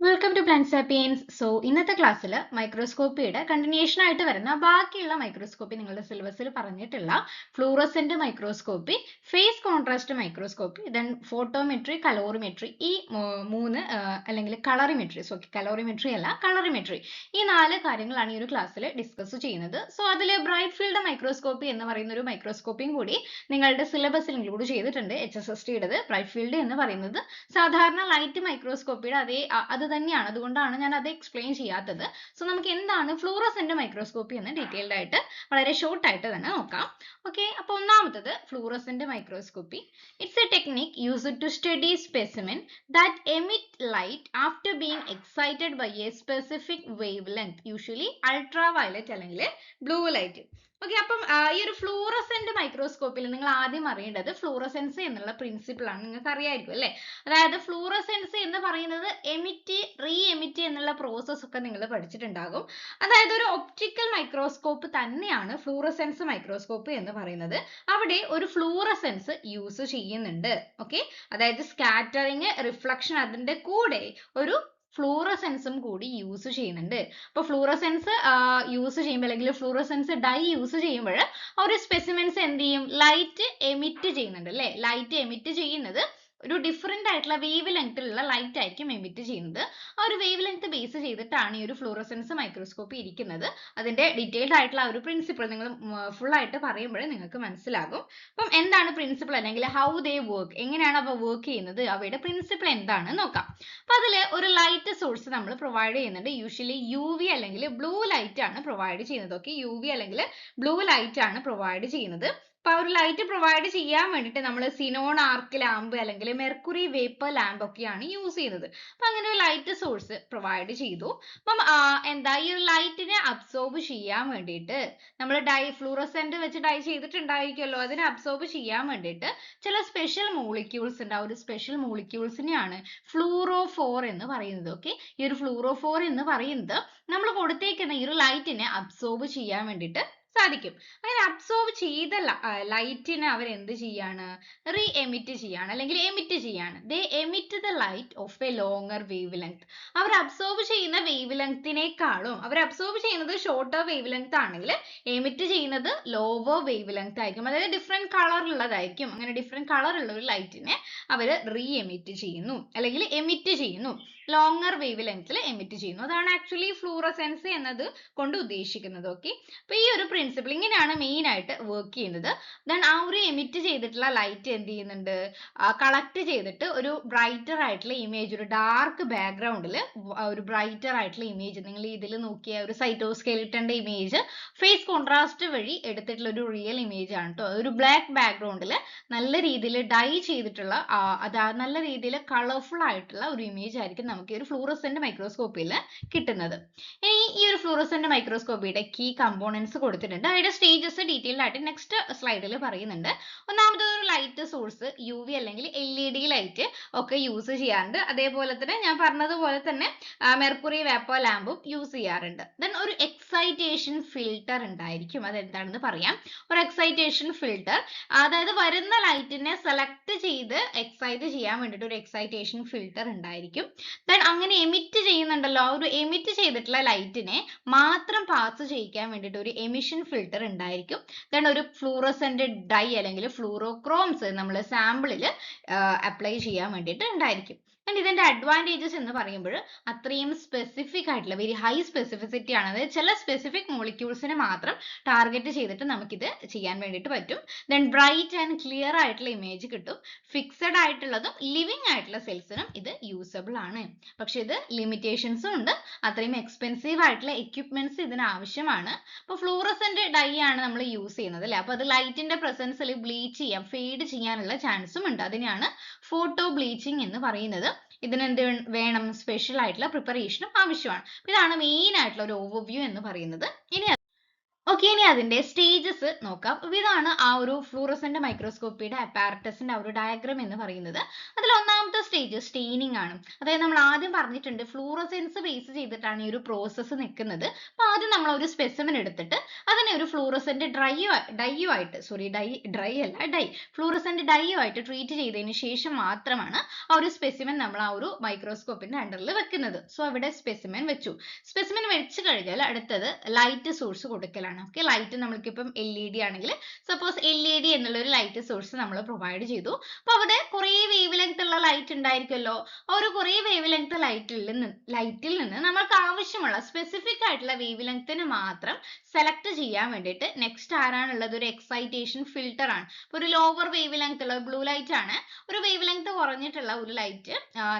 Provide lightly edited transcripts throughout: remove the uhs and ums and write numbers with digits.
Welcome to plant sapiens. So ഇന്നത്തെ ക്ലാസ്സിൽ മൈക്രോസ്കോപ്പിയുടെ continuation ആയിട്ട് വരുന്ന ബാക്കിയുള്ള മൈക്രോസ്കോപ്പി നിങ്ങളുടെ സിലബസിൽ പറഞ്ഞിട്ടുള്ള fluorescent microscopy, face contrast microscopy, then photometry, calorimetry, ഈ മൂന്ന് അല്ലെങ്കിൽ കലോറിമെട്രി അല്ല കളറിമെട്രി, ഈ 4 കാര്യങ്ങളാണ് ഈ ഒരു ക്ലാസ്സിൽ ഡിസ്കസ് ചെയ്യുന്നത്. സോ അതിൽ ബ്രൈറ്റ് ഫീൽഡ് മൈക്രോസ്കോപ്പി എന്ന് പറയുന്ന ഒരു മൈക്രോസ്കോപ്പിയും കൂടി നിങ്ങളുടെ സിലബസിൽ ഇൻക്ലൂഡ് ചെയ്തിട്ടുണ്ട്. HSSTയുടേത് ബ്രൈറ്റ് ഫീൽഡ് എന്ന് പറയുന്നത് സാധാരണ ലൈറ്റ് മൈക്രോസ്കോപ്പിയുടെ അത് തന്നെയാണ്, അതുകൊണ്ടാണ് ഞാൻ അത് എക്സ്പ്ലെയിൻ ചെയ്യാത്തത്. സോ നമുക്ക് എന്താണ് ഫ്ലൂറസെന്റ് മൈക്രോസ്കോപ്പി എന്ന് ഡീറ്റെയിൽഡ് ആയിട്ട് വളരെ ഷോർട്ട് ആയിട്ട് തന്നെ നോക്കാം. ഓക്കെ, അപ്പോൾ ഒന്നാമത്തത് fluorescent microscopy. It's a technique used to study specimen that emit light after being excited by a specific wavelength, usually ultraviolet അല്ലെങ്കിൽ ബ്ലൂ ലൈറ്റ്. ഓക്കെ, അപ്പം ഈ ഒരു ഫ്ലൂറസെന്റ് മൈക്രോസ്കോപ്പിൽ നിങ്ങൾ ആദ്യം അറിയേണ്ടത് ഫ്ലൂറസെൻസ് എന്നുള്ള പ്രിൻസിപ്പിൾ ആണ്. നിങ്ങൾക്ക് അറിയായിരിക്കും അല്ലേ? അതായത് ഫ്ലൂറസെൻസ് എന്ന് പറയുന്നത് എമിറ്റ് റീ എമിറ്റ് എന്നുള്ള പ്രോസസ് ഒക്കെ നിങ്ങൾ പഠിച്ചിട്ടുണ്ടാകും. അതായത് ഒരു ഒപ്റ്റിക്കൽ മൈക്രോസ്കോപ്പ് തന്നെയാണ് ഫ്ലൂറസെൻസ് മൈക്രോസ്കോപ്പ് എന്ന് പറയുന്നത്. അവിടെ ഒരു ഫ്ലൂറസെൻസ് യൂസ് ചെയ്യുന്നുണ്ട്. ഓക്കെ, അതായത് സ്കാറ്ററിങ്, റിഫ്ലക്ഷൻ, അതിന്റെ കൂടെ ഒരു ഫ്ലൂറസെൻസും കൂടി യൂസ് ചെയ്യുന്നുണ്ട്. അപ്പോൾ ഫ്ലൂറസെൻസ് യൂസ് ചെയ്യുമ്പോൾ അല്ലെങ്കിൽ ഫ്ലൂറസെൻസ് ഡൈ യൂസ് ചെയ്യുമ്പോൾ ഒരു സ്പെസിമെൻസ് എന്ത് ചെയ്യും? ലൈറ്റ് എമിറ്റ് ചെയ്യുന്നുണ്ട് അല്ലേ? ലൈറ്റ് എമിറ്റ് ചെയ്യുന്നത് ഒരു ഡിഫറെന്റ് ആയിട്ടുള്ള വേവ് ലെങ്ത്തിലുള്ള ലൈറ്റ് ആയിരിക്കും എമിറ്റ് ചെയ്യുന്നത്. ആ ഒരു വേവ് ലെങ്ത് ബേസ് ചെയ്തിട്ടാണ് ഈ ഒരു ഫ്ലൂറസെൻസ് മൈക്രോസ്കോപ്പി ഇരിക്കുന്നത്. അതിന്റെ ഡീറ്റെയിൽഡ് ആയിട്ടുള്ള ഒരു പ്രിൻസിപ്പിൾ നിങ്ങൾ ഫുൾ ആയിട്ട് പറയുമ്പോൾ നിങ്ങൾക്ക് മനസ്സിലാകും. അപ്പം എന്താണ് പ്രിൻസിപ്പിൾ അല്ലെങ്കിൽ ഹൗ ദേ വർക്ക്, എങ്ങനെയാണ് അവ വർക്ക് ചെയ്യുന്നത്, അവയുടെ പ്രിൻസിപ്പിൾ എന്താണെന്ന് നോക്കാം. അപ്പൊ അതിൽ ഒരു ലൈറ്റ് സോഴ്സ് നമ്മൾ പ്രൊവൈഡ് ചെയ്യുന്നുണ്ട്. യൂഷ്വലി UV അല്ലെങ്കിൽ ബ്ലൂ ലൈറ്റ് ആണ് പ്രൊവൈഡ് ചെയ്യുന്നത്. ഓക്കെ, UV അല്ലെങ്കിൽ ബ്ലൂ ലൈറ്റ് ആണ് പ്രൊവൈഡ് ചെയ്യുന്നത്. അപ്പൊ ഒരു ലൈറ്റ് പ്രൊവൈഡ് ചെയ്യാൻ വേണ്ടിയിട്ട് നമ്മൾ സിനോൺ ആർക്ക് ലാമ്പ് അല്ലെങ്കിൽ മെർക്കുറി വേപ്പർ ലാമ്പ് ഒക്കെയാണ് യൂസ് ചെയ്യുന്നത്. അപ്പൊ അങ്ങനെ ഒരു ലൈറ്റ് സോഴ്സ് പ്രൊവൈഡ് ചെയ്തു. അപ്പം എന്താ ഈ ഒരു ലൈറ്റിനെ അബ്സോർബ് ചെയ്യാൻ വേണ്ടിയിട്ട് നമ്മൾ ഫ്ലൂറസെന്റ് വെച്ച് ഡൈ ചെയ്തിട്ടുണ്ടായിരിക്കുമല്ലോ, അതിനെ അബ്സോർബ് ചെയ്യാൻ വേണ്ടിയിട്ട് ചില സ്പെഷ്യൽ മോളിക്യൂൾസ് ഉണ്ട്. ആ ഒരു സ്പെഷ്യൽ മോളിക്യൂൾസിനെയാണ് ഫ്ലൂറോഫോർ എന്ന് പറയുന്നത്. ഓക്കെ, ഈ ഒരു ഫ്ലൂറോഫോർ എന്ന് പറയുന്നത് നമ്മൾ കൊടുത്തേക്കുന്ന ഈ ഒരു ലൈറ്റിനെ അബ്സോർബ് ചെയ്യാൻ വേണ്ടിയിട്ട് സാധിക്കും. അങ്ങനെ അബ്സോർബ് ചെയ്ത ലൈറ്റിനെ അവർ എന്ത് ചെയ്യാണ്? റീ എമിറ്റ് ചെയ്യാണ് അല്ലെങ്കിൽ എമിറ്റ് ചെയ്യാണ്. They emit the light of a longer wavelength. അവർ അബ്സോർബ് ചെയ്യുന്ന വേവ് ലെങ്തിനേക്കാളും അവർ അബ്സോർബ് ചെയ്യുന്നത് ഷോർട്ടർ വേവ് ലെങ്ത് ആണെങ്കിൽ എമിറ്റ് ചെയ്യുന്നത് ലോവർ വേവ് ലെങ്ത് ആയിരിക്കും. അതായത് ഡിഫറെന്റ് കളർ ഉള്ളതായിരിക്കും. അങ്ങനെ ഡിഫറെന്റ് കളർ ഉള്ള ഒരു ലൈറ്റിനെ അവർ റീ എമിറ്റ് ചെയ്യുന്നു അല്ലെങ്കിൽ എമിറ്റ് ചെയ്യുന്നു, ലോങ്ങർ വേവ് ലെങ്ത്തിൽ എമിറ്റ് ചെയ്യുന്നു. അതാണ് ആക്ച്വലി ഫ്ലൂറസെൻസ് എന്നത് കൊണ്ട് ഉദ്ദേശിക്കുന്നത്. ഓക്കെ, അപ്പൊ ഈ ഒരു പ്രിൻസിപ്പിൾ ഇങ്ങനെയാണ് മെയിൻ ആയിട്ട് വർക്ക് ചെയ്യുന്നത്. ദെൻ ആ ഒരു എമിറ്റ് ചെയ്തിട്ടുള്ള ലൈറ്റ് എന്ത് ചെയ്യുന്നുണ്ട്? കളക്ട് ചെയ്തിട്ട് ഒരു ബ്രൈറ്റർ ആയിട്ടുള്ള ഇമേജ്, ഒരു ഡാർക്ക് ബാക്ക്ഗ്രൗണ്ടിൽ ഒരു ബ്രൈറ്റർ ആയിട്ടുള്ള ഇമേജ്, നിങ്ങൾ ഇതിൽ നോക്കിയ ഒരു സൈറ്റോസ്കെലിറ്റന്റെ ഇമേജ് ഫേസ് കോൺട്രാസ്റ്റ് വഴി എടുത്തിട്ടുള്ള ഒരു റിയൽ ഇമേജ് ആണ് കേട്ടോ. ഒരു ബ്ലാക്ക് ബാക്ക്ഗ്രൗണ്ടിൽ നല്ല രീതിയിൽ ഡൈ ചെയ്തിട്ടുള്ള നല്ല രീതിയിൽ കളർഫുൾ ആയിട്ടുള്ള ഒരു ഇമേജ് ആയിരിക്കും നമുക്ക് ഈ ഒരു ഫ്ലൂറസെന്റ് മൈക്രോസ്കോപ്പിയിൽ കിട്ടുന്നത്. ഇനി ഈ ഒരു ഫ്ലൂറസെന്റ് മൈക്രോസ്കോപ്പിയുടെ കീ കമ്പോണൻസ് കൊടുത്തിട്ടുണ്ട്. അവയുടെ സ്റ്റേജസ് ഡീറ്റെയിൽഡ് ആയിട്ട് നെക്സ്റ്റ് സ്ലൈഡിൽ പറയുന്നുണ്ട്. ഒന്നാമത് ഒരു ലൈറ്റ് സോഴ്സ് UV അല്ലെങ്കിൽ LED ലൈറ്റ് ഒക്കെ യൂസ് ചെയ്യാറുണ്ട്. അതേപോലെ തന്നെ ഞാൻ പറഞ്ഞതുപോലെ തന്നെ മെർക്കുറി വേപ്പർ ലാമ്പും യൂസ് ചെയ്യാറുണ്ട്. ദെൻ ഒരു എക്സൈറ്റേഷൻ ഫിൽട്ടർ ഉണ്ടായിരിക്കും. അതെന്താണെന്ന് പറയാം. ഒരു എക്സൈറ്റേഷൻ ഫിൽട്ടർ, അതായത് വരുന്ന ലൈറ്റിനെ സെലക്ട് ചെയ്ത് എക്സൈറ്റ് ചെയ്യാൻ വേണ്ടിയിട്ട് ഒരു എക്സൈറ്റേഷൻ ഫിൽട്ടർ ഉണ്ടായിരിക്കും. ദെൻ അങ്ങനെ എമിറ്റ് ചെയ്യുന്നുണ്ടല്ലോ, ആ ഒരു എമിറ്റ് ചെയ്തിട്ടുള്ള ലൈറ്റിനെ മാത്രം പാസ് ചെയ്യിക്കാൻ വേണ്ടിയിട്ട് ഒരു എമിഷൻ ഫിൽട്ടർ ഉണ്ടായിരിക്കും. ദെൻ ഒരു ഫ്ലൂറസെന്റ് ഡൈ അല്ലെങ്കിൽ ഫ്ലൂറോക്രോംസ് നമ്മൾ സാമ്പിളിൽ അപ്ലൈ ചെയ്യാൻ വേണ്ടിയിട്ട് ഉണ്ടായിരിക്കും. ഇതിന്റെ അഡ്വാൻറ്റേജസ് എന്ന് പറയുമ്പോൾ അത്രയും സ്പെസിഫിക് ആയിട്ടുള്ള വെരി ഹൈ സ്പെസിഫിസിറ്റി ആണ്. അതായത് ചില സ്പെസിഫിക് മോളിക്യൂൾസിനെ മാത്രം ടാർഗറ്റ് ചെയ്തിട്ട് നമുക്കിത് ചെയ്യാൻ വേണ്ടിയിട്ട് പറ്റും. ദെൻ ബ്രൈറ്റ് ആൻഡ് ക്ലിയർ ആയിട്ടുള്ള ഇമേജ് കിട്ടും. ഫിക്സഡ് ആയിട്ടുള്ളതും ലിവിങ് ആയിട്ടുള്ള സെൽസിനും ഇത് യൂസബിൾ ആണ്. പക്ഷെ ഇത് ലിമിറ്റേഷൻസും ഉണ്ട്. അത്രയും എക്സ്പെൻസീവ് ആയിട്ടുള്ള എക്യുപ്മെന്റ്സ് ഇതിന് ആവശ്യമാണ്. അപ്പോൾ ഫ്ലൂറസെന്റ് ഡൈ ആണ് നമ്മൾ യൂസ് ചെയ്യുന്നത് അല്ലേ? അപ്പോൾ അത് ലൈറ്റിന്റെ പ്രസൻസിൽ ബ്ലീച്ച് ചെയ്യാം, ഫെയ്ഡ് ചെയ്യാനുള്ള ചാൻസും ഉണ്ട്. അതിനെയാണ് ഫോട്ടോ ബ്ലീച്ചിങ് എന്ന് പറയുന്നത്. ഇതിന് എന്ത് വേണം? സ്പെഷ്യൽ ആയിട്ടുള്ള പ്രിപ്പറേഷനും ആവശ്യമാണ്. ഇതാണ് മെയിൻ ആയിട്ടുള്ള ഒരു ഓവർവ്യൂ എന്ന് പറയുന്നത്. ഇനി ഓക്കെ, ഇനി അതിന്റെ സ്റ്റേജസ് നോക്കാം. ഇതാണ് ആ ഒരു ഫ്ലൂറസെന്റ് മൈക്രോസ്കോപ്പിയുടെ അപ്പാരറ്റസിന്റെ ആ ഒരു ഡയഗ്രാം എന്ന് പറയുന്നത്. അതിൽ ഒന്നാമത്തെ സ്റ്റേജ് സ്റ്റെയിനിങ് ആണ്. അതായത് നമ്മൾ ആദ്യം പറഞ്ഞിട്ടുണ്ട് ഫ്ലൂറസെൻസ് ബേസ് ചെയ്തിട്ടാണ് ഈ ഒരു പ്രോസസ്സ് നിൽക്കുന്നത്. അപ്പൊ ആദ്യം നമ്മൾ ഒരു സ്പെസിമെൻ എടുത്തിട്ട് അതിനെ ഒരു ഫ്ലൂറസെന്റ് ഫ്ലൂറസെന്റ് ഡൈയോ ആയിട്ട് ട്രീറ്റ് ചെയ്തതിന് ശേഷം മാത്രമാണ് ആ ഒരു സ്പെസിമെൻ നമ്മൾ ആ ഒരു മൈക്രോസ്കോപ്പിന്റെ അണ്ടറിൽ വെക്കുന്നത്. സോ അവിടെ സ്പെസിമെൻ വെച്ചു. സ്പെസിമെൻ വെച്ച് കഴിഞ്ഞാൽ അടുത്തത് ലൈറ്റ് സോഴ്സ് കൊടുക്കലാണ്. ഓക്കെ, ലൈറ്റ് നമ്മൾക്കിപ്പം LED ആണെങ്കിൽ സപ്പോസ് LED എന്നുള്ള ഒരു ലൈറ്റ് സോഴ്സ് നമ്മൾ പ്രൊവൈഡ് ചെയ്തു. അപ്പൊ അവിടെ കുറേ വേവ് ലെങ്ത് ഉള്ള ലൈറ്റ് ഉണ്ടായിരിക്കുമല്ലോ. ആ ഒരു കുറേ വേവ് ലെങ്ത് ലൈറ്റിൽ നിന്ന് നമ്മൾക്ക് ആവശ്യമുള്ള സ്പെസിഫിക് ആയിട്ടുള്ള വേവ് ലെങ്ത്തിന് മാത്രം സെലക്ട് ചെയ്യാൻ വേണ്ടിയിട്ട് നെക്സ്റ്റ് ആരാണുള്ളത്, ഒരു എക്സൈറ്റേഷൻ ഫിൽട്ടർ ആണ്. ഇപ്പൊ ഒരു ലോവർ വേവ് ലെങ്ത് ഉള്ള ബ്ലൂ ലൈറ്റ് ആണ്, ഒരു വേവ് ലെങ്ത് കുറഞ്ഞിട്ടുള്ള ഒരു ലൈറ്റ്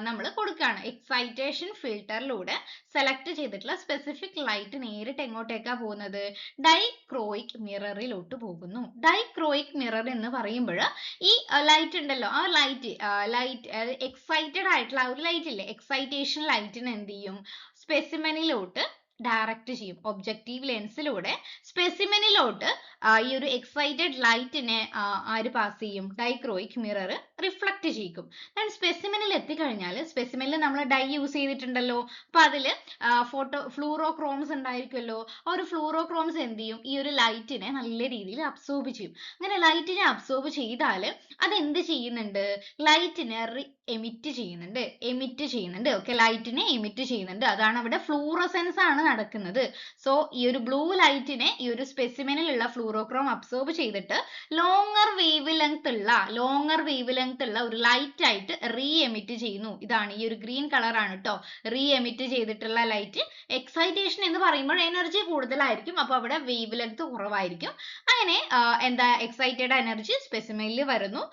നമ്മൾ കൊടുക്കുകയാണ്. എക്സൈറ്റേഷൻ ഫിൽട്ടറിലൂടെ സെലക്ട് ചെയ്തിട്ടുള്ള സ്പെസിഫിക് ലൈറ്റ് നേരിട്ട് എങ്ങോട്ടേക്കാ പോകുന്നത്, ഡൈക്രോയിക് മിററിലോട്ട് പോകുന്നു. ഡൈക്രോയിക് മിറർ എന്ന് പറയുമ്പോൾ ഈ ലൈറ്റ് ഉണ്ടല്ലോ, ആ ലൈറ്റ് എക്സൈറ്റഡ് ആയിട്ടുള്ള ആ ഒരു ലൈറ്റ് ഇല്ലേ, എക്സൈറ്റേഷൻ ലൈറ്റിന് എന്ത് ചെയ്യും, സ്പെസിമെനിലോട്ട് ഡയറക്റ്റ് ചെയ്യും. ഒബ്ജക്റ്റീവ് ലെൻസിലൂടെ സ്പെസിമെനിലോട്ട് ഈ ഒരു എക്സൈറ്റഡ് ലൈറ്റിനെ ആര് പാസ് ചെയ്യും, ഡൈക്രോയിക് മിറർ റിഫ്ലക്ട് ചെയ്യിക്കും. സ്പെസിമെനിൽ എത്തിക്കഴിഞ്ഞാൽ സ്പെസിമെനിൽ നമ്മൾ ഡൈ യൂസ് ചെയ്തിട്ടുണ്ടല്ലോ, അപ്പൊ അതില് ഫ്ലൂറോക്രോംസ് ഉണ്ടായിരിക്കുമല്ലോ. ആ ഒരു ഫ്ലൂറോക്രോംസ് എന്ത് ചെയ്യും, ഈ ഒരു ലൈറ്റിനെ നല്ല രീതിയിൽ അബ്സോർബ് ചെയ്യും. അങ്ങനെ ലൈറ്റിനെ അബ്സോർബ് ചെയ്താൽ അത് എന്ത് ചെയ്യുന്നുണ്ട്, ലൈറ്റിനെ എമിറ്റ് ചെയ്യുന്നുണ്ട്. ഓക്കെ, ലൈറ്റിനെ എമിറ്റ് ചെയ്യുന്നുണ്ട്. അതാണ് അവിടെ ഫ്ലൂറസെൻസ് ആണ് നടക്കുന്നത്. സോ ഈ ഒരു ബ്ലൂ ലൈറ്റിനെ ഈ ഒരു സ്പെസിമെനിലുള്ള ഫ്ലൂറോക്രോം അബ്സോർബ് ചെയ്തിട്ട് ലോങ്ങർ വേവ് ലെങ്ത് ഉള്ള ഒരു ലൈറ്റ് ആയിട്ട് എമിറ്റ് ചെയ്യുന്നു. ഇതാണ് ഈ ഒരു ഗ്രീൻ കളർ ആണ് കേട്ടോ, എമിറ്റ് ചെയ്തിട്ടുള്ള ലൈറ്റ്. എക്സൈറ്റേഷൻ എന്ന് പറയുമ്പോൾ എനർജി കൂടുതലായിരിക്കും, അപ്പൊ അവിടെ വേവ് ലെങ്ത് കുറവായിരിക്കും. അങ്ങനെ എന്താ, എക്സൈറ്റഡ് എനർജി സ്പെസിമെനിൽ വരുന്നു,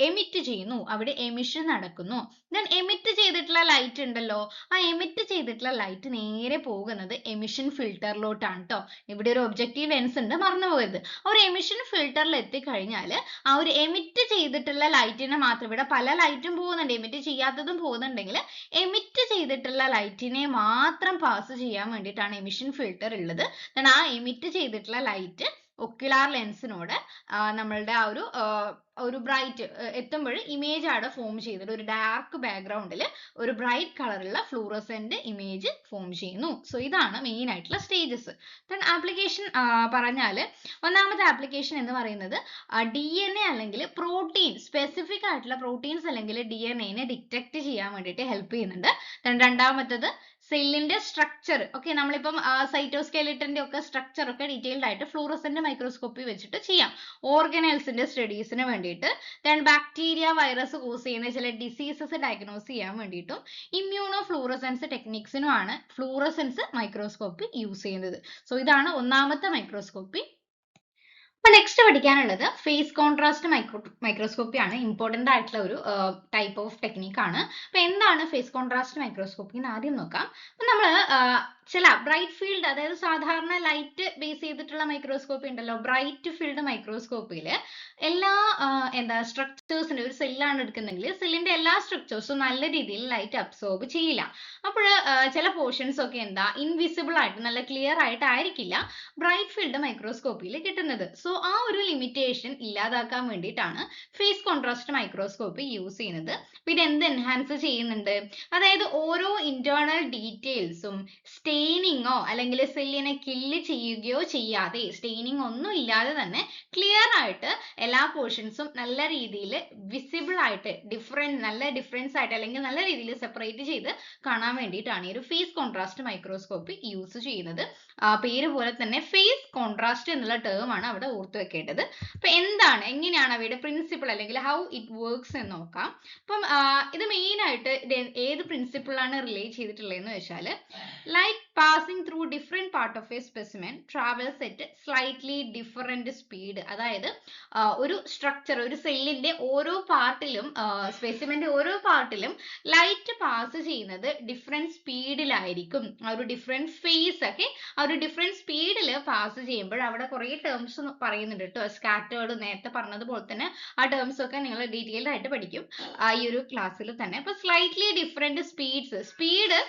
എമിറ്റ് ചെയ്യുന്നു, അവിടെ എമിഷൻ നടക്കുന്നു. ദെൻ എമിറ്റ് ചെയ്തിട്ടുള്ള ലൈറ്റ് ഉണ്ടല്ലോ, ആ എമിറ്റ് ചെയ്തിട്ടുള്ള ലൈറ്റ് നേരെ പോകുന്നത് എമിഷൻ ഫിൽട്ടറിലോട്ടാണ് കേട്ടോ. ഇവിടെ ഒരു ഒബ്ജക്റ്റീവ് ലെൻസ് ഉണ്ട്, മറന്നു പോകരുത്. ഒരു എമിഷൻ ഫിൽട്ടറിൽ എത്തിക്കഴിഞ്ഞാൽ ആ ഒരു എമിറ്റ് ചെയ്തിട്ടുള്ള ലൈറ്റിനെ മാത്രം, ഇവിടെ പല ലൈറ്റും പോകുന്നുണ്ട്, എമിറ്റ് ചെയ്യാത്തതും പോകുന്നുണ്ടെങ്കിൽ എമിറ്റ് ചെയ്തിട്ടുള്ള ലൈറ്റിനെ മാത്രം പാസ് ചെയ്യാൻ വേണ്ടിയിട്ടാണ് എമിഷൻ ഫിൽട്ടർ ഉള്ളത്. ആ എമിറ്റ് ചെയ്തിട്ടുള്ള ലൈറ്റ് ഒക്യുലാർ ലെൻസിനോട് നമ്മളുടെ ആ ഒരു ബ്രൈറ്റ് എത്തുമ്പോൾ ഇമേജ് അവിടെ ഫോം ചെയ്തിട്ട് ഒരു ഡാർക്ക് ബാക്ക്ഗ്രൗണ്ടിൽ ഒരു ബ്രൈറ്റ് കളറുള്ള ഫ്ലൂറസെന്റ് ഇമേജ് ഫോം ചെയ്യുന്നു. സോ ഇതാണ് മെയിൻ ആയിട്ടുള്ള സ്റ്റേജസ്. ദെൻ ആപ്ലിക്കേഷൻ പറഞ്ഞാൽ ഒന്നാമത്തെ ആപ്ലിക്കേഷൻ എന്ന് പറയുന്നത് DNA അല്ലെങ്കിൽ പ്രോട്ടീൻ, സ്പെസിഫിക് ആയിട്ടുള്ള പ്രോട്ടീൻസ് അല്ലെങ്കിൽ DNA ഡിറ്റക്ട് ചെയ്യാൻ വേണ്ടിയിട്ട് ഹെൽപ്പ് ചെയ്യുന്നുണ്ട്. ദെൻ രണ്ടാമത്തത് സെല്ലിന്റെ സ്ട്രക്ചർ. ഓക്കെ, നമ്മളിപ്പം സൈറ്റോസ്കെലിറ്റന്റെ ഒക്കെ സ്ട്രക്ചർ ഒക്കെ ഡീറ്റെയിൽഡ് ആയിട്ട് ഫ്ലൂറസെന്റ് മൈക്രോസ്കോപ്പി വെച്ചിട്ട് ചെയ്യാം, ഓർഗനൽസിന്റെ സ്റ്റഡീസിന് വേണ്ടിയിട്ട്. ദെൻ ബാക്ടീരിയ, വൈറസ് കോസ് ചെയ്യുന്ന ചില ഡിസീസസ് ഡയഗ്നോസ് ചെയ്യാൻ വേണ്ടിയിട്ടും ഇമ്മ്യൂണോ ഫ്ലൂറസെൻസ് ടെക്നിക്സിനുമാണ് ഫ്ലൂറസെൻസ് മൈക്രോസ്കോപ്പി യൂസ് ചെയ്യുന്നത്. സോ ഇതാണ് ഒന്നാമത്തെ മൈക്രോസ്കോപ്പി. അപ്പൊ നെക്സ്റ്റ് പഠിക്കാനുള്ളത് ഫേസ് കോൺട്രാസ്റ്റ് മൈക്രോസ്കോപ്പി ആണ്. ഇമ്പോർട്ടന്റ് ആയിട്ടുള്ള ഒരു ടൈപ്പ് ഓഫ് ടെക്നിക് ആണ്. അപ്പൊ എന്താണ് ഫേസ് കോൺട്രാസ്റ്റ് മൈക്രോസ്കോപ്പി എന്ന് ആദ്യം നോക്കാം. അപ്പൊ നമ്മൾ ചില ബ്രൈറ്റ് ഫീൽഡ്, അതായത് സാധാരണ ലൈറ്റ് ബേസ് ചെയ്തിട്ടുള്ള മൈക്രോസ്കോപ്പി ഉണ്ടല്ലോ, ബ്രൈറ്റ് ഫീൽഡ് മൈക്രോസ്കോപ്പിയിൽ എല്ലാ സ്ട്രക്ചേഴ്സിന്റെ ഒരു സെല്ലാണ് എടുക്കുന്നെങ്കിൽ സെല്ലിന്റെ എല്ലാ സ്ട്രക്ചേഴ്സും നല്ല രീതിയിൽ ലൈറ്റ് അബ്സോർബ് ചെയ്യില്ല. അപ്പോൾ ചില പോർഷൻസ് ഒക്കെ എന്താ, ഇൻവിസിബിൾ ആയിട്ട് നല്ല ക്ലിയർ ആയിട്ട് ആയിരിക്കില്ല ബ്രൈറ്റ് ഫീൽഡ് മൈക്രോസ്കോപ്പിയിൽ കിട്ടുന്നത്. സോ ആ ഒരു ലിമിറ്റേഷൻ ഇല്ലാതാക്കാൻ വേണ്ടിയിട്ടാണ് ഫേസ് കോൺട്രാസ്റ്റ് മൈക്രോസ്കോപ്പി യൂസ് ചെയ്യുന്നത്. അപ്പൊ ഇത് എന്ത് എൻഹാൻസ് ചെയ്യുന്നുണ്ട്, അതായത് ഓരോ ഇന്റേണൽ ഡീറ്റെയിൽസും സ്റ്റെയിനിങ്ങോ അല്ലെങ്കിൽ സെല്ലിനെ കില്ല് ചെയ്യുകയോ ചെയ്യാതെ, സ്റ്റെയിനിങ് ഒന്നും ഇല്ലാതെ തന്നെ ക്ലിയർ ആയിട്ട് എല്ലാ പോർഷൻസും നല്ല രീതിയിൽ വിസിബിൾ ആയിട്ട് നല്ല ഡിഫറൻസ് ആയിട്ട് അല്ലെങ്കിൽ നല്ല രീതിയിൽ സെപ്പറേറ്റ് ചെയ്ത് കാണാൻ വേണ്ടിയിട്ടാണ് ഈ ഒരു ഫേസ് കോൺട്രാസ്റ്റ് മൈക്രോസ്കോപ്പി യൂസ് ചെയ്യുന്നത്. പേര് പോലെ തന്നെ ഫേസ് കോൺട്രാസ്റ്റ് എന്നുള്ള ടേം ആണ് അവിടെ ഓർത്തു വെക്കേണ്ടത്. അപ്പൊ എങ്ങനെയാണ് അവയുടെ പ്രിൻസിപ്പിൾ അല്ലെങ്കിൽ ഹൗ ഇറ്റ് വർക്ക്സ് എന്ന് നോക്കാം. അപ്പം ഇത് മെയിൻ ആയിട്ട് ഏത് പ്രിൻസിപ്പിൾ ആണ് റിലേറ്റ് ചെയ്തിട്ടുള്ളതെന്ന് വെച്ചാൽ, light passing through different part of A specimen travels at slightly different speed. അതായത് ഒരു സ്ട്രക്ചർ, ഒരു സെല്ലിന്റെ ഓരോ പാർട്ടിലും, സ്പെസിമെന്റെ ഓരോ പാർട്ടിലും ലൈറ്റ് പാസ് ചെയ്യുന്നത് ഡിഫറെന്റ് സ്പീഡിലായിരിക്കും. ആ ഒരു ഡിഫറെന്റ് ഫേസ് ഒക്കെ ആ ഒരു ഡിഫറെന്റ് സ്പീഡിൽ പാസ് ചെയ്യുമ്പോൾ അവിടെ കുറേ ടേംസ് പറയുന്നുണ്ട് കേട്ടോ. സ്കാറ്റേർഡ്, നേരത്തെ പറഞ്ഞതുപോലെ തന്നെ ആ ടേംസ് ഒക്കെ നിങ്ങൾ ഡീറ്റെയിൽഡ് ആയിട്ട് പഠിക്കും ഈ ഒരു ക്ലാസ്സിൽ തന്നെ. അപ്പൊ സ്ലൈറ്റ്ലി ഡിഫറെന്റ് സ്പീഡ്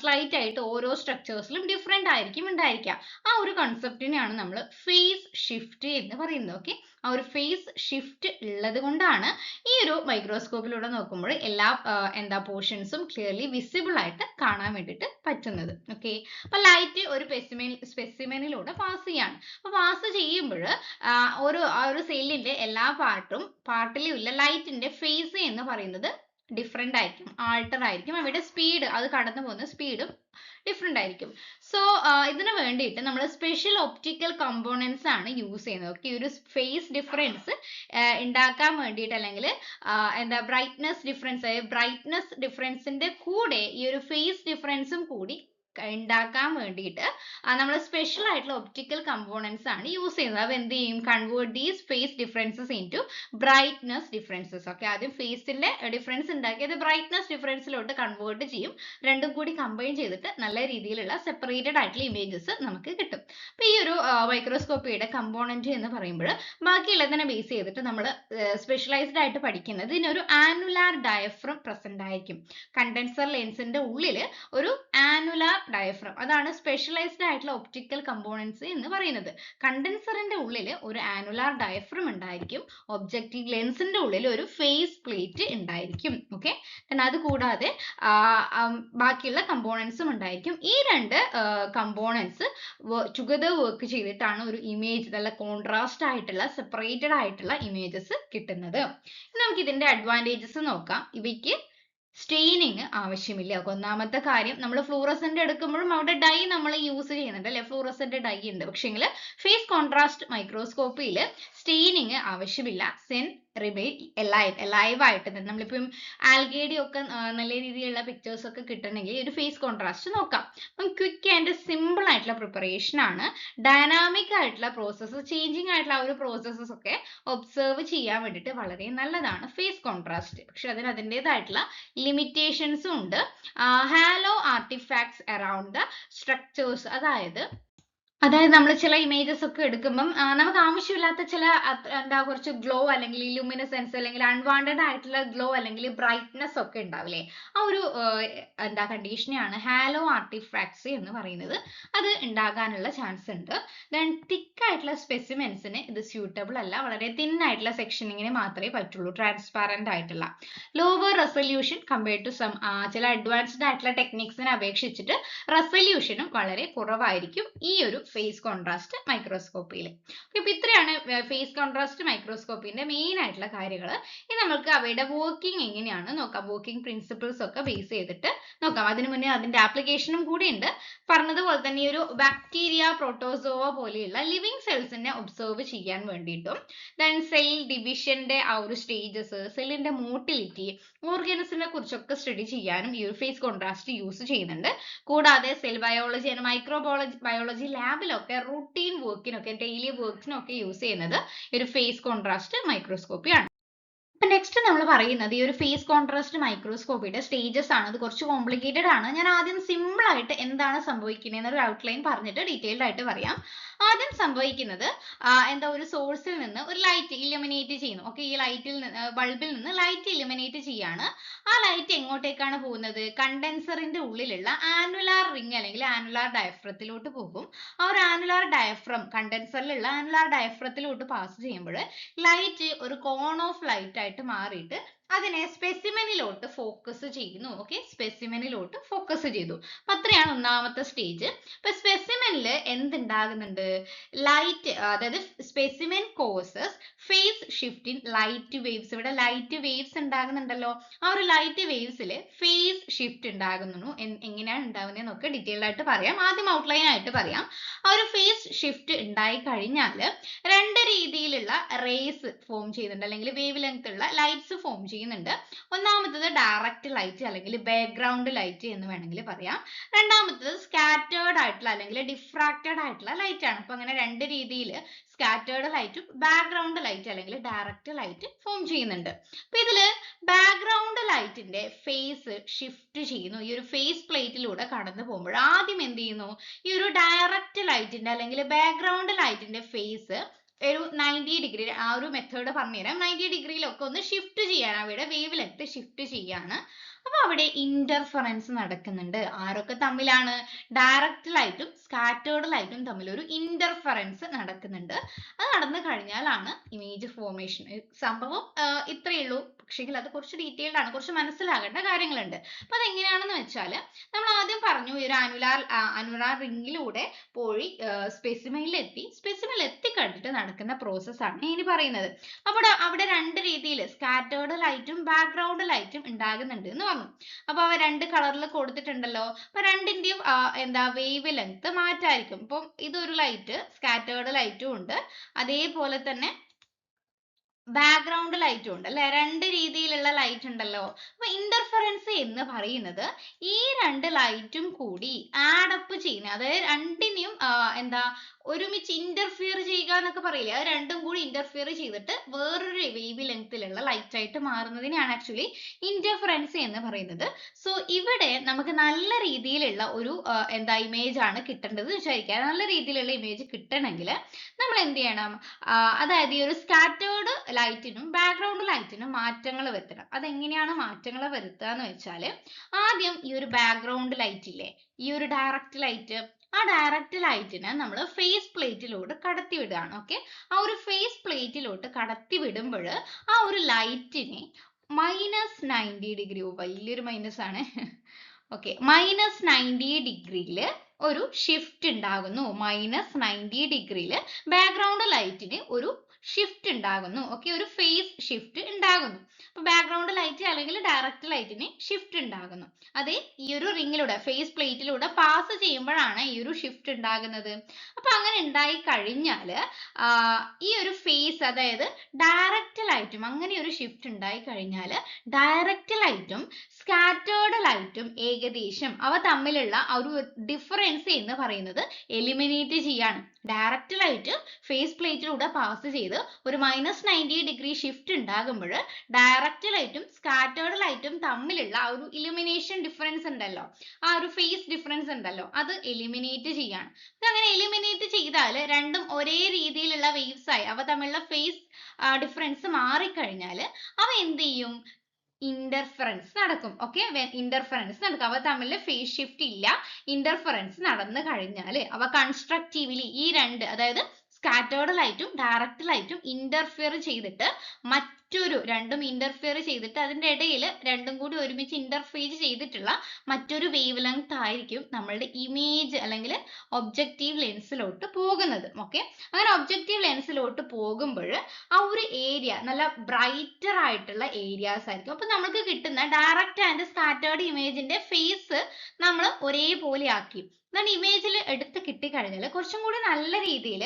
സ്ലൈറ്റ് ആയിട്ട് സമയത്ത് ഓരോ സ്ട്രക്ചേഴ്സിലും ഡിഫറെന്റ് ആയിരിക്കും ഉണ്ടായിരിക്കുക. ആ ഒരു കൺസെപ്റ്റിനെയാണ് നമ്മൾ ഫേസ് ഷിഫ്റ്റ് എന്ന് പറയുന്നത്. ഓക്കെ, ആ ഒരു ഫേസ് ഷിഫ്റ്റ് ഉള്ളത് കൊണ്ടാണ് ഈ ഒരു മൈക്രോസ്കോപ്പിലൂടെ നോക്കുമ്പോൾ എല്ലാ എന്താ പോർഷൻസും ക്ലിയർലി വിസിബിൾ ആയിട്ട് കാണാൻ വേണ്ടിയിട്ട് പറ്റുന്നത്. ഓക്കെ, അപ്പൊ ലൈറ്റ് ഒരു സ്പെസിമെനിലൂടെ പാസ് ചെയ്യാണ്. അപ്പൊ പാസ് ചെയ്യുമ്പോൾ ആ ഒരു സെല്ലിന്റെ എല്ലാ പാർട്ടിലും ലൈറ്റിന്റെ ഫേസ് എന്ന് പറയുന്നത് ഡിഫറെന്റ് ആയിരിക്കും, ആൾട്ടർ ആയിരിക്കും. അവിടെ സ്പീഡ്, അത് കടന്നു പോകുന്ന സ്പീഡും ഡിഫറെന്റ് ആയിരിക്കും. സോ ഇതിന് വേണ്ടിയിട്ട് നമ്മൾ സ്പെഷ്യൽ ഒപ്റ്റിക്കൽ കമ്പോണൻസ് ആണ് യൂസ് ചെയ്യുന്നത്. ഓക്കെ, ഒരു ഫേസ് ഡിഫറൻസ് ഉണ്ടാക്കാൻ വേണ്ടിയിട്ട്, അല്ലെങ്കിൽ എന്താ ബ്രൈറ്റ്നസ് ഡിഫറൻസിന്റെ കൂടെ ഈ ഒരു ഫേസ് ഡിഫറൻസും കൂടി ഉണ്ടാക്കാൻ വേണ്ടിയിട്ട് നമ്മൾ സ്പെഷ്യൽ ആയിട്ടുള്ള ഒപ്റ്റിക്കൽ കമ്പോണൻസ് ആണ് യൂസ് ചെയ്യുന്നത്. അത് എന്ത് ചെയ്യും? Convert these face differences into brightness differences. Okay, ആദ്യം ഫേസിന്റെ ഡിഫറൻസ് ഉണ്ടാക്കിയത് ബ്രൈറ്റ്നസ് ഡിഫറൻസിലോട്ട് കൺവേർട്ട് ചെയ്യും. രണ്ടും കൂടി കമ്പൈൻ ചെയ്തിട്ട് നല്ല രീതിയിലുള്ള സെപ്പറേറ്റഡ് ആയിട്ടുള്ള ഇമേജസ് നമുക്ക് കിട്ടും. അപ്പൊ ഈ ഒരു മൈക്രോസ്കോപ്പിയുടെ കമ്പോണന്റ് എന്ന് പറയുമ്പോൾ ബാക്കിയുള്ളതിനെ ബേസ് ചെയ്തിട്ട് നമ്മൾ സ്പെഷ്യലൈസ്ഡ് ആയിട്ട് പഠിക്കുന്നത് ഇതിനൊരു ആനുലാർ ഡയഫ്രം പ്രസന്റ് ആയിരിക്കും. കണ്ടൻസർ ലെൻസിന്റെ ഉള്ളിൽ ഒരു ആനുലാർ ഡയഫ്രം, അതാണ് സ്പെഷ്യലൈസ്ഡ് ആയിട്ടുള്ള ഒപ്റ്റിക്കൽ കമ്പോണൻസ് എന്ന് പറയുന്നത്. കണ്ടൻസറിന്റെ ഉള്ളിൽ ഒരു ആനുലാർ ഡയഫ്രം ഉണ്ടായിരിക്കും. ഒബ്ജക്റ്റീവ് ലെൻസിന്റെ ഉള്ളിൽ ഒരു ഫേസ് പ്ലേറ്റ് ഉണ്ടായിരിക്കും. ഓക്കെ, അത് കൂടാതെ ബാക്കിയുള്ള കമ്പോണൻസും ഉണ്ടായിരിക്കും. ഈ രണ്ട് കമ്പോണൻസ് ടുഗദർ വർക്ക് ചെയ്തിട്ടാണ് ഒരു ഇമേജ്, നല്ല കോൺട്രാസ്റ്റ് ആയിട്ടുള്ള സെപ്പറേറ്റഡ് ആയിട്ടുള്ള ഇമേജസ് കിട്ടുന്നത്. നമുക്ക് ഇതിന്റെ അഡ്വാൻറ്റേജസ് നോക്കാം. ഇവയ്ക്ക് സ്റ്റെയിനിങ് ആവശ്യമില്ല. ഒന്നാമത്തെ കാര്യം, നമ്മൾ ഫ്ലൂറസെന്റ് എടുക്കുമ്പോഴും അവിടെ ഡൈ നമ്മൾ യൂസ് ചെയ്യുന്നുണ്ട് അല്ലെ, ഫ്ലൂറസെന്റ് ഡൈ ഉണ്ട്. പക്ഷെങ്കിൽ ഫേസ് കോൺട്രാസ്റ്റ് മൈക്രോസ്കോപ്പിയിൽ സ്റ്റെയിനിങ് ആവശ്യമില്ല. സെൻ റിമെയിൻ ലൈവ് ആയിട്ട് തന്നെ നമ്മളിപ്പം ആൽഗേഡി ഒക്കെ നല്ല രീതിയിലുള്ള പിക്ചേഴ്സ് ഒക്കെ കിട്ടണമെങ്കിൽ ഒരു ഫേസ് കോൺട്രാസ്റ്റ് നോക്കാം. അപ്പം ക്വിക്ക് ആൻഡ് സിമ്പിൾ ആയിട്ടുള്ള പ്രിപ്പറേഷൻ ആണ്. ഡൈനാമിക് ആയിട്ടുള്ള പ്രോസസ്സ്, ചേഞ്ചിങ് ആയിട്ടുള്ള ആ ഒരു പ്രോസസ്സസ് ഒക്കെ ഒബ്സർവ് ചെയ്യാൻ വേണ്ടിയിട്ട് വളരെ നല്ലതാണ് ഫേസ് കോൺട്രാസ്റ്റ്. പക്ഷെ അതിന് അതിൻ്റെതായിട്ടുള്ള ലിമിറ്റേഷൻസും ഉണ്ട്. Halo artifacts around the structures, അതായത് നമ്മൾ ചില ഇമേജസ് ഒക്കെ എടുക്കുമ്പം നമുക്ക് ആവശ്യമില്ലാത്ത ചില എന്താ കുറച്ച് ഗ്ലോ അല്ലെങ്കിൽ ലൂമിനസെൻസ് അല്ലെങ്കിൽ അൺവാണ്ടഡ് ആയിട്ടുള്ള ഗ്ലോ അല്ലെങ്കിൽ ബ്രൈറ്റ്നസ് ഒക്കെ ഉണ്ടാവില്ലേ, ആ ഒരു എന്താ കണ്ടീഷനെയാണ് ഹാലോ ആർട്ടിഫാക്ട്സ് എന്ന് പറയുന്നത്. അത് ഉണ്ടാകാനുള്ള ചാൻസ് ഉണ്ട്. ദെൻ തിക്ക് ആയിട്ടുള്ള സ്പെസിമെൻസിന് ഇത് സ്യൂട്ടബിൾ അല്ല. വളരെ തിൻ ആയിട്ടുള്ള സെക്ഷനിങ്ങിന് മാത്രമേ പറ്റുള്ളൂ, ട്രാൻസ്പാരന്റ് ആയിട്ടുള്ള. ലോവർ റെസൊല്യൂഷൻ കമ്പയർഡ് ടു ചില അഡ്വാൻസ്ഡ് ആയിട്ടുള്ള ടെക്നിക്സിനെ അപേക്ഷിച്ചിട്ട് റെസൊല്യൂഷനും വളരെ കുറവായിരിക്കും ഈ ഒരു ഫേസ് കോൺട്രാസ്റ്റ് മൈക്രോസ്കോപ്പിയിൽ. ഇപ്പൊ ഇത്രയാണ് ഫേസ് കോൺട്രാസ്റ്റ് മൈക്രോസ്കോപ്പിന്റെ മെയിൻ ആയിട്ടുള്ള കാര്യങ്ങൾ. ഇനി നമുക്ക് അവയുടെ വർക്കിംഗ് എങ്ങനെയാണ് നോക്കാം. വർക്കിംഗ് പ്രിൻസിപ്പിൾസ് ഒക്കെ ബേസ് ചെയ്തിട്ട് നോക്കാം. അതിനു മുന്നേ അതിന്റെ ആപ്ലിക്കേഷനും കൂടി ഉണ്ട്. പറഞ്ഞതുപോലെ തന്നെ ഈ ഒരു ബാക്ടീരിയ, പ്രോട്ടോസോവ പോലെയുള്ള ലിവിങ് സെൽസിനെ ഒബ്സർവ് ചെയ്യാൻ വേണ്ടിയിട്ടും ദെൻ സെൽ ഡിവിഷന്റെ ആ ഒരു സ്റ്റേജസ്, സെല്ലിന്റെ മോട്ടിലിറ്റി, ഓർഗാനിസിനെ കുറിച്ചൊക്കെ സ്റ്റഡി ചെയ്യാനും ഈ ഒരു ഫേസ് കോൺട്രാസ്റ്റ് യൂസ് ചെയ്യുന്നുണ്ട്. കൂടാതെ സെൽ ബയോളജി ആൻഡ് ബയോളജി ലാബിലൊക്കെ റൂട്ടീൻ വർക്കിനൊക്കെ, ഡെയിലി വർക്ക്സിനൊക്കെ യൂസ് ചെയ്യുന്നത് ഈ ഒരു ഫേസ് കോൺട്രാസ്റ്റ് മൈക്രോസ്കോപ്പി ആണ്. അപ്പൊ നെക്സ്റ്റ് നമ്മൾ പറയുന്നത് ഈ ഒരു ഫേസ് കോൺട്രാസ്റ്റ് മൈക്രോസ്കോപ്പിയുടെ സ്റ്റേജസ് ആണ്. അത് കുറച്ച് കോംപ്ലിക്കേറ്റഡ് ആണ്. ഞാൻ ആദ്യം സിമ്പിൾ ആയിട്ട് എന്താണ് സംഭവിക്കുന്നത് എന്നൊരു ഔട്ട്ലൈൻ പറഞ്ഞിട്ട് ഡീറ്റെയിൽഡ് ആയിട്ട് പറയാം. ആദ്യം സംഭവിക്കുന്നത് എന്താ, ഒരു സോഴ്സിൽ നിന്ന് ഒരു ലൈറ്റ് ഇലുമിനേറ്റ് ചെയ്യുന്നു. ഓക്കെ, ഈ ലൈറ്റിൽ ബൾബിൽ നിന്ന് ലൈറ്റ് ഇലുമിനേറ്റ് ചെയ്യാണ്. ആ ലൈറ്റ് എങ്ങോട്ടേക്കാണ് പോകുന്നത്? കണ്ടൻസറിന്റെ ഉള്ളിലുള്ള ആനുലാർ റിംഗ് അല്ലെങ്കിൽ ആനുലാർ ഡയഫ്രത്തിലോട്ട് പോകും. ആ ഒരു ആനുലാർ ഡയഫ്രം, കണ്ടൻസറിലുള്ള ആനുലാർ ഡയഫ്രത്തിലോട്ട് പാസ് ചെയ്യുമ്പോൾ ലൈറ്റ് ഒരു കോൺ ഓഫ് ലൈറ്റ് ആയിട്ട് മാറിയിട്ട് അതിനെ സ്പെസിമെനിലോട്ട് ഫോക്കസ് ചെയ്യുന്നു. ഓക്കെ, സ്പെസിമെനിലോട്ട് ഫോക്കസ് ചെയ്തു. അപ്പൊ അത്രയാണ് ഒന്നാമത്തെ സ്റ്റേജ്. ഇപ്പൊ സ്പെസിമെനിൽ എന്തുണ്ടാകുന്നുണ്ട്? ലൈറ്റ്, അതായത് specimen causes phase shift in light waves. ഇവിടെ ലൈറ്റ് വേവ്സ് ഉണ്ടാകുന്നുണ്ടല്ലോ. ആ ഒരു ലൈറ്റ് വേവ്സിൽ ഫേസ് ഷിഫ്റ്റ് ഉണ്ടാകുന്നു. എങ്ങനെയാണ് ഉണ്ടാകുന്നത് എന്നൊക്കെ ഡീറ്റെയിൽഡ് ആയിട്ട് പറയാം. ആദ്യം ഔട്ട്ലൈൻ ആയിട്ട് പറയാം. ആ ഒരു ഫേസ് ഷിഫ്റ്റ് ഉണ്ടായി കഴിഞ്ഞാൽ രണ്ട് രീതിയിലുള്ള റേസ് ഫോം ചെയ്യുന്നുണ്ട്, അല്ലെങ്കിൽ വേവ് ലെങ്ത് ഉള്ള ലൈറ്റ്സ് ഫോം ചെയ്യുന്നുണ്ട്. ഒന്നാമത്തത് ഡയറക്റ്റ് ലൈറ്റ് അല്ലെങ്കിൽ ബാക്ക്ഗ്രൗണ്ട് ലൈറ്റ് എന്ന് വേണമെങ്കിൽ പറയാം. രണ്ടാമത്തത് സ്കാറ്റേർഡ് ആയിട്ടുള്ള അല്ലെങ്കിൽ ഡിഫ്രാക്റ്റഡ് ആയിട്ടുള്ള ലൈറ്റ് ആണ്. അപ്പൊ അങ്ങനെ രണ്ട് രീതിയിൽ സ്കാറ്റേർഡ് ലൈറ്റും ബാക്ക്ഗ്രൗണ്ട് ലൈറ്റ് അല്ലെങ്കിൽ ഡയറക്റ്റ് ലൈറ്റ് ഫോം ചെയ്യുന്നുണ്ട്. അപ്പൊ ഇതില് ബാക്ക്ഗ്രൗണ്ട് ലൈറ്റിന്റെ ഫേസ് ഷിഫ്റ്റ് ചെയ്യുന്നു. ഈ ഒരു ഫേസ് പ്ലേറ്റിലൂടെ കടന്നു പോകുമ്പോൾ ആദ്യം എന്ത് ചെയ്യുന്നു? ഈ ഒരു ഡയറക്റ്റ് ലൈറ്റിന്റെ അല്ലെങ്കിൽ ബാക്ക്ഗ്രൗണ്ട് ലൈറ്റിന്റെ ഫേസ് ഒരു 90 ഡിഗ്രി, ആ ഒരു മെത്തേഡ് പറഞ്ഞുതരാം. 90 ഡിഗ്രിയിലൊക്കെ ഒന്ന് ഷിഫ്റ്റ് ചെയ്യാൻ, അവയുടെ വേവ് ലെങ്ത് ഷിഫ്റ്റ് ചെയ്യാണ്. അപ്പൊ അവിടെ ഇന്റർഫറൻസ് നടക്കുന്നുണ്ട്. ആരൊക്കെ തമ്മിലാണ്? ഡയറക്റ്റ് ലൈറ്റും സ്കാറ്റേർഡ് ലൈറ്റും തമ്മിൽ ഒരു ഇന്റർഫറൻസ് നടക്കുന്നുണ്ട്. അത് നടന്നു കഴിഞ്ഞാലാണ് ഇമേജ് ഫോർമേഷൻ. സംഭവം ഇത്രയേ ഉള്ളൂ. പക്ഷെങ്കിൽ അത് കുറച്ച് ഡീറ്റെയിൽഡ് ആണ്, കുറച്ച് മനസ്സിലാകേണ്ട കാര്യങ്ങളുണ്ട്. അപ്പൊ അതെങ്ങനെയാണെന്ന് വെച്ചാൽ നമ്മൾ ആദ്യം പറഞ്ഞു ഈ ഒരു അനുലാർ റിംഗിലൂടെ പോയി സ്പെസിമെനിൽ എത്തിക്കഴിഞ്ഞിട്ട് നടക്കുന്ന പ്രോസസ് ആണ് ഇനി പറയുന്നത്. അപ്പോൾ അവിടെ രണ്ട് രീതിയിൽ സ്കാറ്റേർഡ് ലൈറ്റും ബാക്ക്ഗ്രൗണ്ട് ലൈറ്റും ഉണ്ടാകുന്നുണ്ട് എന്ന് പറഞ്ഞു. അപ്പൊ അവ രണ്ട് കളറിൽ കൊടുത്തിട്ടുണ്ടല്ലോ. അപ്പൊ രണ്ടിന്റെയും വേവ് ലെങ്ത് മാറ്റായിരിക്കും. ഇപ്പം ഇതൊരു ലൈറ്റ് സ്കാറ്റേർഡ് ലൈറ്റും ഉണ്ട്, അതേപോലെ തന്നെ ബാക്ക്ഗ്രൗണ്ട് ലൈറ്റും ഉണ്ട് അല്ലെ. രണ്ട് രീതിയിലുള്ള ലൈറ്റ് ഉണ്ടല്ലോ. അപ്പൊ ഇന്റർഫറൻസ് എന്ന് പറയുന്നത് ഈ രണ്ട് ലൈറ്റും കൂടി ആഡപ്പ് ചെയ്യുന്ന, അതായത് രണ്ടിനെയും ഒരുമിച്ച് ഇന്റർഫിയർ ചെയ്യുക എന്നൊക്കെ പറയില്ലേ, അത് രണ്ടും കൂടി ഇന്റർഫിയർ ചെയ്തിട്ട് വേറൊരു വേവ് ലെങ്തിലുള്ള ലൈറ്റ് ആയിട്ട് മാറുന്നതിനെയാണ് ആക്ച്വലി ഇന്റർഫറൻസ് എന്ന് പറയുന്നത്. സോ ഇവിടെ നമുക്ക് നല്ല രീതിയിലുള്ള ഒരു ഇമേജ് ആണ് കിട്ടേണ്ടത് വിചാരിക്കുക. നല്ല രീതിയിലുള്ള ഇമേജ് കിട്ടണമെങ്കിൽ നമ്മൾ എന്ത് ചെയ്യണം? അതായത് ഈ ഒരു സ്കാറ്റേർഡ് ലൈറ്റിനും ബാക്ക്ഗ്രൗണ്ട് ലൈറ്റിനും മാറ്റങ്ങൾ വരുത്തണം. അതെങ്ങനെയാണ് മാറ്റങ്ങൾ വരുത്തുക എന്ന് വെച്ചാൽ, ആദ്യം ഈ ഒരു ബാക്ക്ഗ്രൗണ്ട് ലൈറ്റ് ഇല്ലേ, ഈ ഒരു ഡയറക്റ്റ് ലൈറ്റ്, ആ ഡയറക്റ്റ് ലൈറ്റിനെ നമ്മൾ ഫേസ് പ്ലേറ്റിലോട്ട് കടത്തി വിടുകയാണ്. ഓക്കെ, ആ ഒരു ഫേസ് പ്ലേറ്റിലോട്ട് കടത്തി വിടുമ്പോൾ ആ ഒരു ലൈറ്റിനെ -90 വലിയൊരു മൈനസ് ആണ്. ഓക്കെ, -90 ഡിഗ്രിയിൽ ഒരു ഷിഫ്റ്റ് ഉണ്ടാകുന്നു. -90 ബാക്ക്ഗ്രൗണ്ട് ലൈറ്റിന് ഒരു ഷിഫ്റ്റ് ഉണ്ടാകുന്നു. ഓക്കെ, ഒരു ഫേസ് ഷിഫ്റ്റ് ഉണ്ടാകുന്നു. അപ്പൊ ബാക്ക്ഗ്രൗണ്ട് ലൈറ്റ് അല്ലെങ്കിൽ ഡയറക്റ്റ് ലൈറ്റിന് ഷിഫ്റ്റ് ഉണ്ടാകുന്നു. അതെ, ഈ ഒരു റിങ്ങിലൂടെ ഫേസ് പ്ലേറ്റിലൂടെ പാസ് ചെയ്യുമ്പോഴാണ് ഈ ഒരു ഷിഫ്റ്റ് ഉണ്ടാകുന്നത്. അപ്പൊ അങ്ങനെ ഉണ്ടായി കഴിഞ്ഞാൽ ഈ ഒരു ഫേസ്, അതായത് ഡയറക്റ്റ് ലൈറ്റും അങ്ങനെ ഒരു ഷിഫ്റ്റ് ഉണ്ടായി കഴിഞ്ഞാൽ ഡയറക്റ്റ് ലൈറ്റും സ്കാറ്റേർഡ് ലൈറ്റും ഏകദേശം അവ തമ്മിലുള്ള ഒരു ഡിഫറൻസ് എന്ന് പറയുന്നത് എലിമിനേറ്റ് ചെയ്യാണ്. ഡയറക്റ്റ് ലൈറ്റ് ഫേസ് പ്ലേറ്റിലൂടെ പാസ് ചെയ്ത് ഒരു -90 ഷിഫ്റ്റ് ഉണ്ടാകുമ്പോൾ ഡയറക്റ്റ് ലൈറ്റും സ്കാറ്റേർഡ് ലൈറ്റും തമ്മിലുള്ള ആ ഒരു ഇലുമിനേഷൻ ഡിഫറൻസ് ഉണ്ടല്ലോ, ആ ഒരു ഫേസ് ഡിഫറൻസ് ഉണ്ടല്ലോ, അത് എലിമിനേറ്റ് ചെയ്യാണ്. അങ്ങനെ എലിമിനേറ്റ് ചെയ്താൽ രണ്ടും ഒരേ രീതിയിലുള്ള വേവ്സ് ആയി അവ തമ്മിലുള്ള ഫേസ് ഡിഫറൻസ് മാറിക്കഴിഞ്ഞാൽ അവ എന്ത് ചെയ്യും? ഇന്റർഫറൻസ് നടക്കും. ഓക്കെ, ഇന്റർഫറൻസ് നടക്കും. അവ തമ്മിൽ ഫേസ് ഷിഫ്റ്റ് ഇല്ല. ഇന്റർഫറൻസ് നടന്നു കഴിഞ്ഞാൽ അവ കൺസ്ട്രക്റ്റീവ്ലി ഈ രണ്ട്, അതായത് സ്കാറ്റേർഡ് ലൈറ്റും ഡയറക്റ്റ് ലൈറ്റും ഇന്റർഫിയർ ചെയ്തിട്ട് രണ്ടും ഇന്റർഫിയർ ചെയ്തിട്ട് അതിന്റെ ഇടയിൽ രണ്ടും കൂടി ഒരുമിച്ച് ഇന്റർഫേസ് ചെയ്തിട്ടുള്ള മറ്റൊരു വേവ് ലെങ്ത് ആയിരിക്കും നമ്മളുടെ ഇമേജ് അല്ലെങ്കിൽ ഒബ്ജക്റ്റീവ് ലെൻസിലോട്ട് പോകുന്നത്. ഓക്കെ, അങ്ങനെ ഒബ്ജക്റ്റീവ് ലെൻസിലോട്ട് പോകുമ്പോൾ ആ ഒരു ഏരിയ നല്ല ബ്രൈറ്റർ ആയിട്ടുള്ള ഏരിയാസ് ആയിരിക്കും. അപ്പൊ നമുക്ക് കിട്ടുന്ന ഡയറക്റ്റ് ആൻഡ് സ്കാറ്റേർഡ് ഇമേജിന്റെ ഫേസ് നമ്മൾ ഒരേപോലെ ആക്കി. എന്നാൽ ഇമേജിൽ എടുത്ത് കിട്ടിക്കഴിഞ്ഞാൽ കുറച്ചും കൂടി നല്ല രീതിയിൽ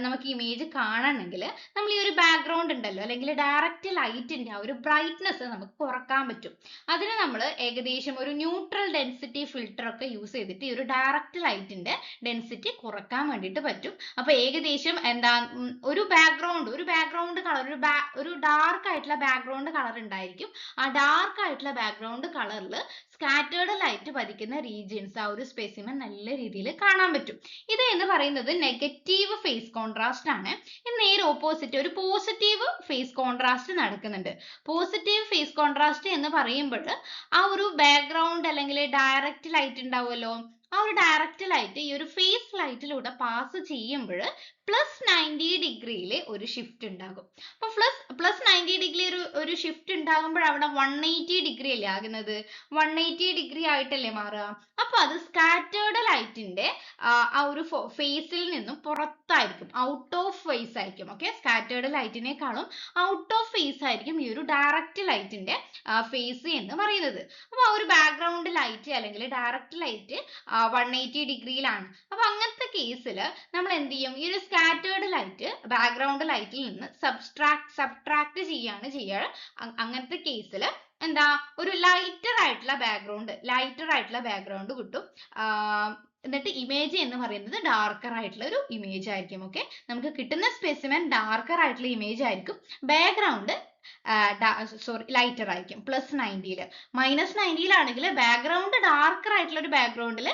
നമുക്ക് ഇമേജ് കാണണമെങ്കിൽ നമ്മൾ ഈ ഒരു ബാക്ക്ഗ്രൗണ്ട് ഉണ്ടല്ലോ, അല്ലെങ്കിൽ ഡയറക്റ്റ് ലൈറ്റിന്റെ ആ ഒരു ബ്രൈറ്റ്നസ് നമുക്ക് കുറക്കാൻ പറ്റും. അതിന് നമ്മൾ ഏകദേശം ഒരു ന്യൂട്രൽ ഡെൻസിറ്റി ഫിൽട്ടർ ഒക്കെ യൂസ് ചെയ്തിട്ട് ഈ ഒരു ഡയറക്റ്റ് ലൈറ്റിന്റെ ഡെൻസിറ്റി കുറക്കാൻ വേണ്ടിയിട്ട് പറ്റും. അപ്പൊ ഏകദേശം ഒരു ബാക്ക്ഗ്രൗണ്ട് കളർ, ഒരു ഡാർക്ക് ആയിട്ടുള്ള ബാക്ക്ഗ്രൗണ്ട് കളർ ഉണ്ടായിരിക്കും. ആ ഡാർക്ക് ആയിട്ടുള്ള ബാക്ക്ഗ്രൗണ്ട് കളറിൽ സ്കാറ്റേർഡ് ലൈറ്റ് പതിക്കുന്ന റീജിയൻസ്, ആ ഒരു സ്പെസിമെൻ നല്ല രീതിയിൽ കാണാൻ പറ്റും. ഇത് എന്ന് പറയുന്നത് നെഗറ്റീവ് ഫേസ് കോൺട്രാസ്റ്റ് ആണ്. നേരെ ഓപ്പോസിറ്റ് ഒരു പോസിറ്റീവ് ഫേസ് കോൺട്രാസ്റ്റ് നടക്കുന്നുണ്ട്. പോസിറ്റീവ് ഫേസ് കോൺട്രാസ്റ്റ് എന്ന് പറയുമ്പോൾ ആ ഒരു ബാക്ക്ഗ്രൗണ്ട് അല്ലെങ്കിൽ ഡയറക്റ്റ് ലൈറ്റ് ഉണ്ടാവുമല്ലോ, ആ ഒരു ഡയറക്റ്റ് ലൈറ്റ് ഈ ഒരു ഫേസ് ലൈറ്റിലൂടെ പാസ് ചെയ്യുമ്പോൾ +90 ഒരു ഷിഫ്റ്റ് ഉണ്ടാകും. അപ്പൊ +90 ഒരു ഷിഫ്റ്റ് ഉണ്ടാകുമ്പോൾ അവിടെ 180 അല്ലേ ആകുന്നത്, 180 ആയിട്ടല്ലേ മാറുക. അപ്പൊ അത് സ്കാറ്റേർഡ് ലൈറ്റിന്റെ ആ ഒരു ഫേസിൽ നിന്നും പുറത്തായിരിക്കും, ഔട്ട് ഓഫ് ഫേസ് ആയിരിക്കും. ഓക്കെ, സ്കാറ്റേർഡ് ലൈറ്റിനേക്കാളും ഔട്ട് ഓഫ് ഫേസ് ആയിരിക്കും ഈ ഒരു ഡയറക്റ്റ് ലൈറ്റിന്റെ ഫേസ് എന്ന് പറയുന്നത്. അപ്പൊ ആ ഒരു ബാക്ക്ഗ്രൗണ്ട് ലൈറ്റ് അല്ലെങ്കിൽ ഡയറക്റ്റ് ലൈറ്റ് 180 അപ്പൊ അങ്ങനത്തെ കേസിൽ നമ്മൾ എന്ത് ചെയ്യും? ഈ ഒരു സ്കാറ്റേർഡ് ലൈറ്റ് ബാക്ക്ഗ്രൗണ്ട് ലൈറ്റിൽ നിന്ന് സബ്ട്രാക്ട് ചെയ്യാണ് ചെയ്യുക. അങ്ങനത്തെ കേസിൽ ഒരു ലൈറ്റർ ആയിട്ടുള്ള ബാക്ക്ഗ്രൗണ്ട് കിട്ടും. എന്നിട്ട് ഇമേജ് എന്ന് പറയുന്നത് ഡാർക്കർ ആയിട്ടുള്ള ഒരു ഇമേജ് ആയിരിക്കും. ഓക്കെ, നമുക്ക് കിട്ടുന്ന സ്പെസിമെൻ ഡാർക്കർ ആയിട്ടുള്ള ഇമേജ് ആയിരിക്കും. ബാക്ക്ഗ്രൗണ്ട് ലൈറ്റർ ആയിരിക്കും +90. -90 ആണെങ്കിൽ ബാക്ക്ഗ്രൗണ്ട് ഡാർക്കർ ആയിട്ടുള്ള ഒരു ബാക്ക്ഗ്രൗണ്ടിൽ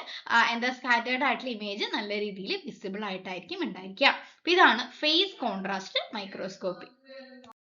സ്കാറ്റേർഡ് ആയിട്ടുള്ള ഇമേജ് നല്ല രീതിയിൽ വിസിബിൾ ആയിട്ടായിരിക്കും ഉണ്ടായിരിക്കുക. ഇതാണ് ഫേസ് കോൺട്രാസ്റ്റ് മൈക്രോസ്കോപ്പി.